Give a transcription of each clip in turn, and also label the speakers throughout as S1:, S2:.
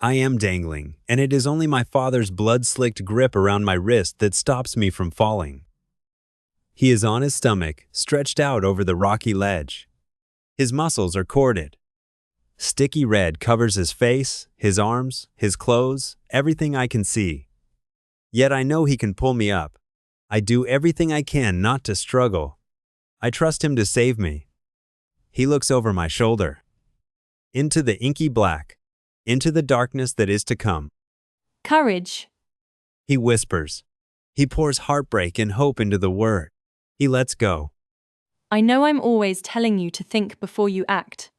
S1: I am dangling, and it is only my father's blood-slicked grip around my wrist that stops me from falling. He is on his stomach, stretched out over the rocky ledge. His muscles are corded. Sticky red covers his face, his arms, his clothes, everything I can see. Yet I know he can pull me up. I do everything I can not to struggle. I trust him to save me. He looks over my shoulder. Into the inky black. Into the darkness that is to come.
S2: Courage.
S1: He whispers. He pours heartbreak and hope into the word. He lets go.
S2: I know I'm always telling you to think before you act.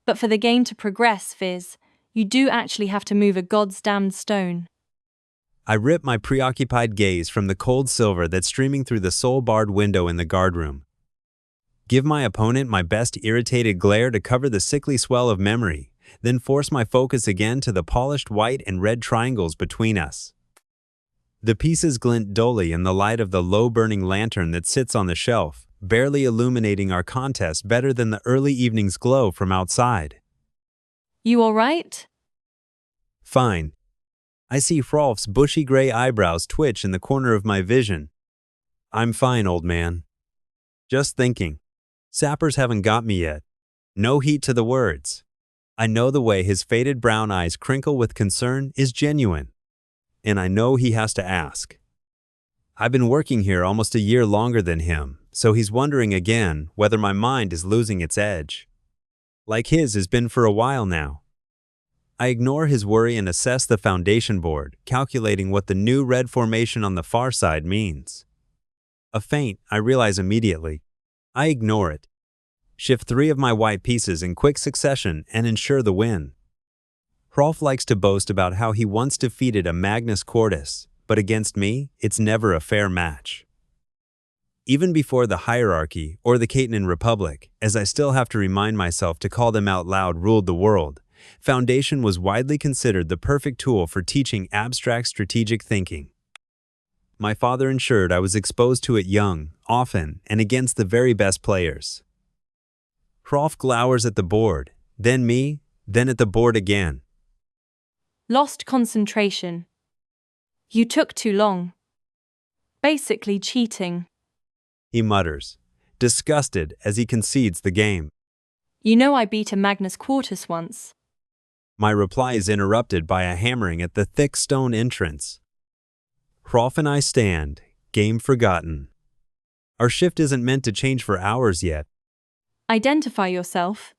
S2: But for the game to progress, Fizz, you do actually have to move a goddamned stone.
S1: I rip my preoccupied gaze from the cold silver that's streaming through the soul-barred window in the guardroom. Give my opponent my best irritated glare to cover the sickly swell of memory, then force my focus again to the polished white and red triangles between us. The pieces glint dully in the light of the low-burning lantern that sits on the shelf, barely illuminating our contest better than the early evening's glow from outside.
S2: You all right?
S1: Fine. I see Hrolf's bushy gray eyebrows twitch in the corner of my vision. I'm fine, old man. Just thinking. Sappers haven't got me yet. No heat to the words. I know the way his faded brown eyes crinkle with concern is genuine. And I know he has to ask. I've been working here almost a year longer than him, so he's wondering again whether my mind is losing its edge. Like his has been for a while now. I ignore his worry and assess the foundation board, calculating what the new red formation on the far side means. A feint, I realize immediately. I ignore it. Shift 3 of my white pieces in quick succession and ensure the win. Hrolf likes to boast about how he once defeated a Magnus Quartus, but against me, it's never a fair match. Even before the hierarchy or the Catenan Republic, as I still have to remind myself to call them out loud, ruled the world, Foundation was widely considered the perfect tool for teaching abstract strategic thinking. My father ensured I was exposed to it young, often, and against the very best players. Hrolf glowers at the board, then me, then at the board again.
S2: Lost concentration. You took too long. Basically cheating.
S1: He mutters, disgusted as he concedes the game.
S2: You know I beat a Magnus Quartus once.
S1: My reply is interrupted by a hammering at the thick stone entrance. Hrolf and I stand, game forgotten. Our shift isn't meant to change for hours yet.
S2: Identify yourself.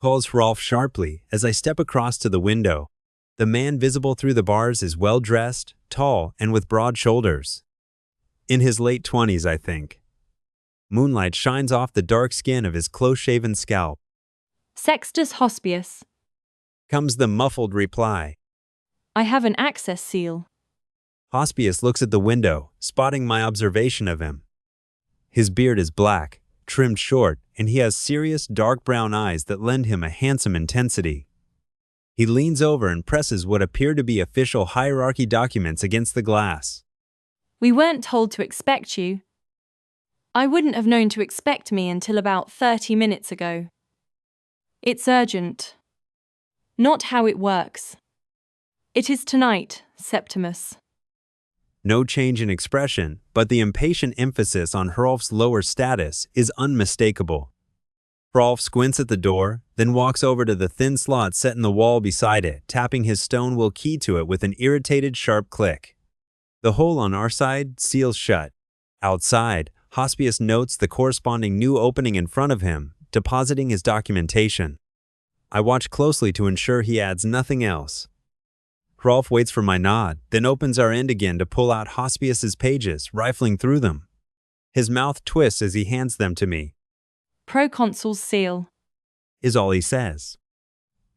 S1: Calls Hrolf sharply as I step across to the window. The man visible through the bars is well-dressed, tall, and with broad shoulders. In his late 20s, I think. Moonlight shines off the dark skin of his close-shaven scalp.
S2: Sextus Hospius.
S1: Comes the muffled reply.
S2: I have an access seal.
S1: Hospius looks at the window, spotting my observation of him. His beard is black, trimmed short, and he has serious dark brown eyes that lend him a handsome intensity. He leans over and presses what appear to be official hierarchy documents against the glass.
S2: We weren't told to expect you. I wouldn't have known to expect me until about 30 minutes ago. It's urgent. Not how it works. It is tonight, Septimus.
S1: No change in expression, but the impatient emphasis on Hrolf's lower status is unmistakable. Hrolf squints at the door, then walks over to the thin slot set in the wall beside it, tapping his stone wool key to it with an irritated sharp click. The hole on our side seals shut. Outside, Hospius notes the corresponding new opening in front of him, depositing his documentation. I watch closely to ensure he adds nothing else. Hrolf waits for my nod, then opens our end again to pull out Hospius's pages, rifling through them. His mouth twists as he hands them to me.
S2: Proconsul's seal.
S1: Is all he says.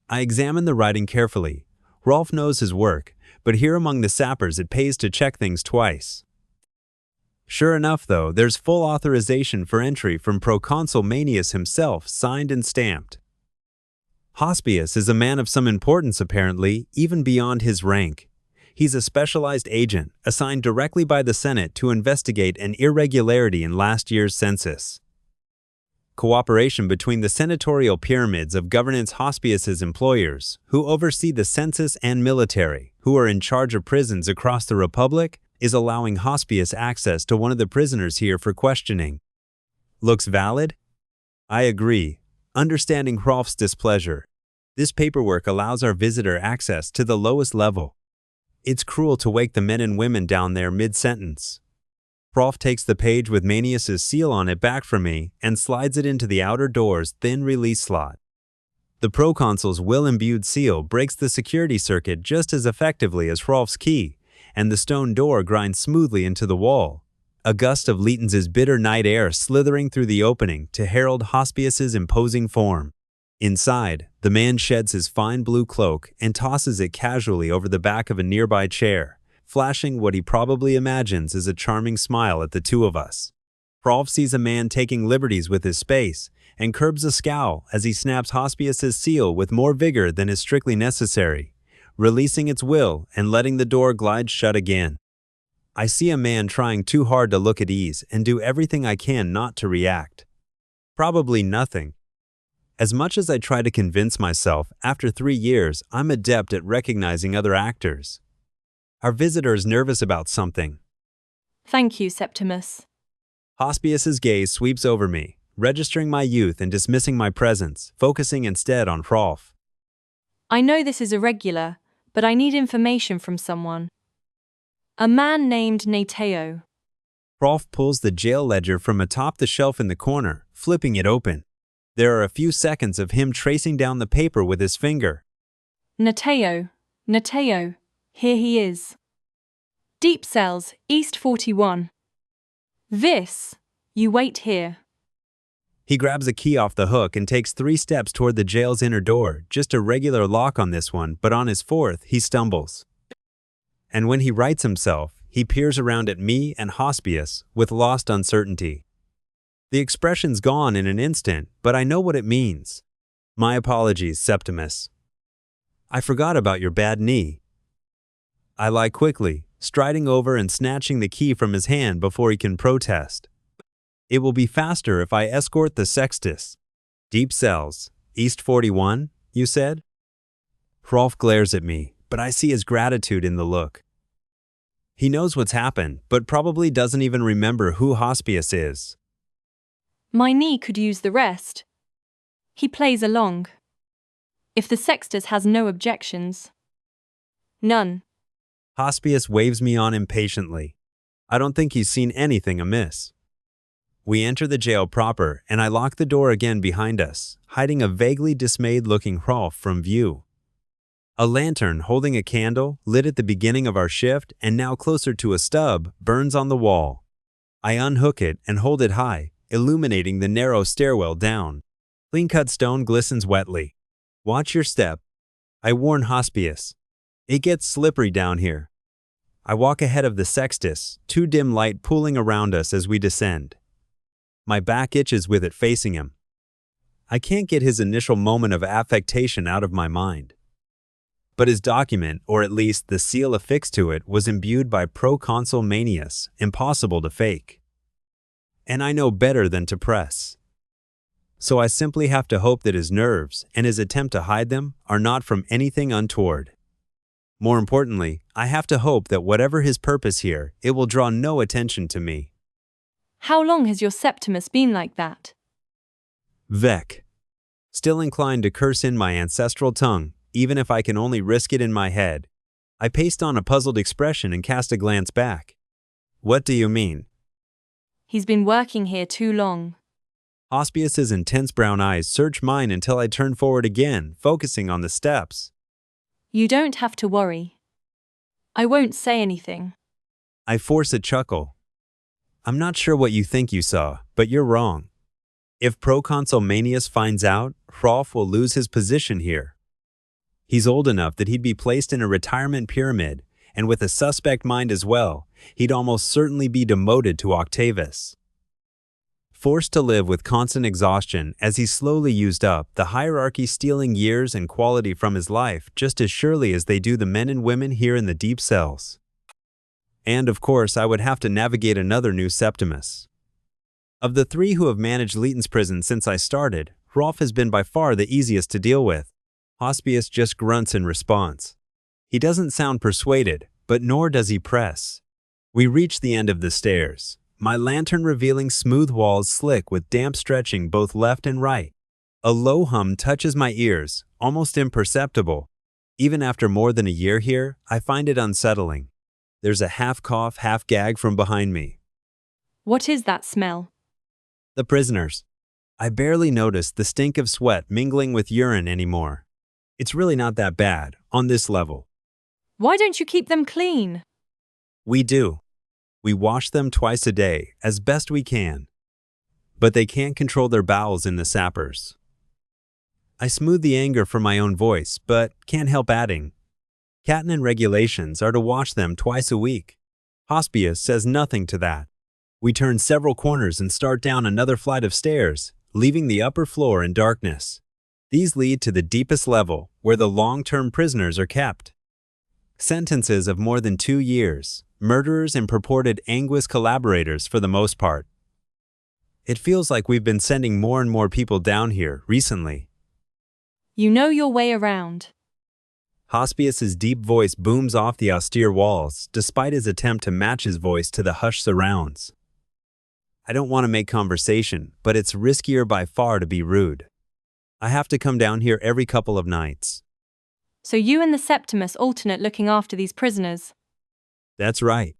S1: I examine the writing carefully. Hrolf knows his work, but here among the sappers it pays to check things twice. Sure enough, though, there's full authorization for entry from Proconsul Manius himself, signed and stamped. Hospius is a man of some importance apparently, even beyond his rank. He's a specialized agent, assigned directly by the Senate to investigate an irregularity in last year's census. cooperation between the senatorial pyramids of governance hospice's employers, who oversee the census, and military, who are in charge of prisons across the Republic, is allowing hospice access to one of the prisoners here for questioning. Looks valid? I agree, understanding Hrolf's displeasure. This paperwork allows our visitor access to the lowest level. It's cruel to wake the men and women down there mid-sentence. Hrolf takes the page with Manius's seal on it back from me and slides it into the outer door's thin release slot. The proconsul's will-imbued seal breaks the security circuit just as effectively as Hrolf's key, and the stone door grinds smoothly into the wall. A gust of Leetons's bitter night air slithering through the opening to herald Hospice's imposing form. Inside, the man sheds his fine blue cloak and tosses it casually over the back of a nearby chair, flashing what he probably imagines is a charming smile at the two of us. Hrolf sees a man taking liberties with his space and curbs a scowl as he snaps Hospice's seal with more vigor than is strictly necessary, releasing its will and letting the door glide shut again. I see a man trying too hard to look at ease and do everything I can not to react. Probably nothing. As much as I try to convince myself, after 3 years, I'm adept at recognizing other actors. Our visitor is nervous about something.
S2: Thank you, Septimus.
S1: Hospice's gaze sweeps over me, registering my youth and dismissing my presence, focusing instead on Hrolf.
S2: I know this is irregular, but I need information from someone. A man named Nateo.
S1: Hrolf pulls the jail ledger from atop the shelf in the corner, flipping it open. There are a few seconds of him tracing down the paper with his finger.
S2: Nateo, here he is. Deep cells, East 41. This, you wait here.
S1: He grabs a key off the hook and takes 3 steps toward the jail's inner door, just a regular lock on this one, but on his 4th, he stumbles. And when he rights himself, he peers around at me and Hospice with lost uncertainty. The expression's gone in an instant, but I know what it means. My apologies, Septimus. I forgot about your bad knee. I lie quickly, striding over and snatching the key from his hand before he can protest. It will be faster if I escort the sextus. Deep cells, East 41, you said? Hrolf glares at me, but I see his gratitude in the look. He knows what's happened, but probably doesn't even remember who Hospice is.
S2: My knee could use the rest. He plays along. If the sextus has no objections. None.
S1: Hospice waves me on impatiently. I don't think he's seen anything amiss. We enter the jail proper, and I lock the door again behind us, hiding a vaguely dismayed-looking Hrolf from view. A lantern holding a candle, lit at the beginning of our shift and now closer to a stub, burns on the wall. I unhook it and hold it high, illuminating the narrow stairwell down. Clean-cut stone glistens wetly. Watch your step. I warn Hospice. It gets slippery down here. I walk ahead of the sextus, too dim light pooling around us as we descend. My back itches with it facing him. I can't get his initial moment of affectation out of my mind. But his document, or at least the seal affixed to it, was imbued by Proconsul Manius, impossible to fake. And I know better than to press. So I simply have to hope that his nerves, and his attempt to hide them, are not from anything untoward. More importantly, I have to hope that whatever his purpose here, it will draw no attention to me.
S2: How long has your Septimus been like that?
S1: Vec. Still inclined to curse in my ancestral tongue, even if I can only risk it in my head. I paste on a puzzled expression and cast a glance back. What do you mean?
S2: He's been working here too long.
S1: Hospice's intense brown eyes search mine until I turn forward again, focusing on the steps.
S2: You don't have to worry. I won't say anything.
S1: I force a chuckle. I'm not sure what you think you saw, but you're wrong. If Proconsul Manius finds out, Hrolf will lose his position here. He's old enough that he'd be placed in a retirement pyramid, and with a suspect mind as well, he'd almost certainly be demoted to Octavius. Forced to live with constant exhaustion as he slowly used up, the hierarchy stealing years and quality from his life just as surely as they do the men and women here in the deep cells. And of course, I would have to navigate another new Septimus. Of the three who have managed Leighton's prison since I started, Rolf has been by far the easiest to deal with. Hospius just grunts in response. He doesn't sound persuaded, but nor does he press. We reach the end of the stairs, my lantern revealing smooth walls slick with damp stretching both left and right. A low hum touches my ears, almost imperceptible. Even after more than a year here, I find it unsettling. There's a half cough, half gag from behind me.
S2: What is that smell?
S1: The prisoners. I barely notice the stink of sweat mingling with urine anymore. It's really not that bad, on this level.
S2: Why don't you keep them clean?
S1: We do. We wash them twice a day, as best we can. But they can't control their bowels in the sappers. I smooth the anger from my own voice, but can't help adding. Canon regulations are to wash them twice a week. Hospius says nothing to that. We turn several corners and start down another flight of stairs, leaving the upper floor in darkness. These lead to the deepest level, where the long-term prisoners are kept. Sentences of more than 2 years, murderers and purported Anguis collaborators for the most part. It feels like we've been sending more and more people down here recently.
S2: You know your way around.
S1: Hospius's deep voice booms off the austere walls, despite his attempt to match his voice to the hushed surrounds. I don't want to make conversation, but it's riskier by far to be rude. I have to come down here every couple of nights.
S2: So you and the Septimus alternate looking after these prisoners?
S1: That's right.